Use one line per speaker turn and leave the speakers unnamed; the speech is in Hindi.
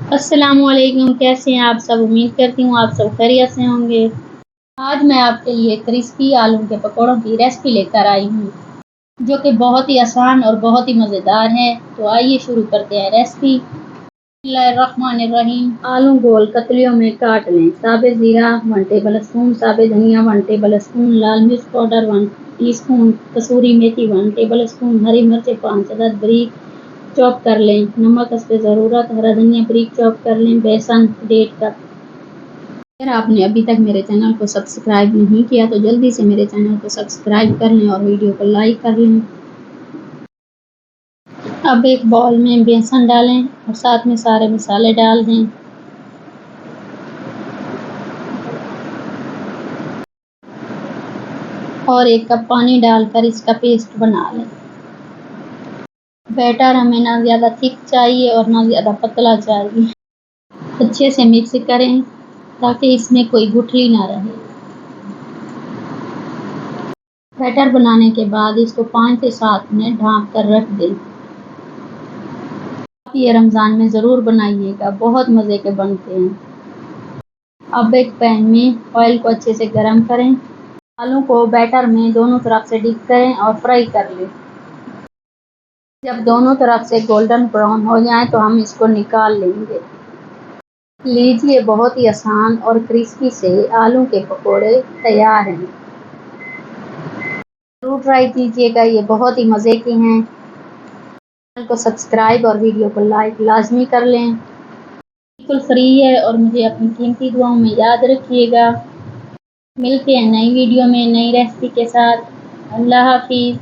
अस्सलामुअलैकुम, कैसे हैं आप सब। उम्मीद करती हूँ आप सब खैरियत से होंगे। आज मैं आपके लिए क्रिस्पी आलू के पकौड़ों की रेसिपी लेकर आई हूँ, जो कि बहुत ही आसान और बहुत ही मज़ेदार है। तो आइए शुरू करते हैं रेसिपी। बिस्मिल्लाहिर्रहमानिर्रहीम। आलू गोल कतलियों में काट लें। साबित ज़ीरा 1 टेबल स्पून, साबित धनिया 1 टेबल स्पून, लाल मिर्च पाउडर 1 टीस्पून, कसूरी मेथी 1 टेबल स्पून, हरी मिर्च 5 अदद बारीक चॉप कर लें, नमक हस्बे ज़रूरत, हरा धनिया बारीक चॉप कर लें, बेसन 1.5 कप। अगर आपने अभी तक मेरे चैनल को सब्सक्राइब नहीं किया तो जल्दी से मेरे चैनल को सब्सक्राइब कर लें और वीडियो को लाइक कर लें। अब एक बाउल में बेसन डालें और साथ में सारे मसाले डाल दें। और 1 कप पानी डालकर इसका पेस्ट बना लें। बैटर हमें ना ज़्यादा थिक चाहिए और ना ज़्यादा पतला चाहिए। अच्छे से मिक्स करें ताकि इसमें कोई गुठली ना रहे। बैटर बनाने के बाद इसको 5 से 7 मिनट ढाँप कर रख दें। आप ये रमज़ान में ज़रूर बनाइएगा, बहुत मज़े के बनते हैं। अब एक पैन में ऑयल को अच्छे से गर्म करें। आलू को बैटर में दोनों तरफ से डिप करें और फ्राई कर लें। जब दोनों तरफ से गोल्डन ब्राउन हो जाए तो हम इसको निकाल लेंगे। लीजिए, बहुत ही आसान और क्रिस्पी से आलू के पकोड़े तैयार हैं। ज़रूर ट्राई कीजिएगा, ये बहुत ही मज़े के हैं। चैनल को सब्सक्राइब और वीडियो को लाइक लाजमी कर लें। बिल्कुल फ्री है और मुझे अपनी कीमती दुआओं में याद रखिएगा। मिलते हैं नई वीडियो में नई रेसिपी के साथ। अल्लाह हाफिज़।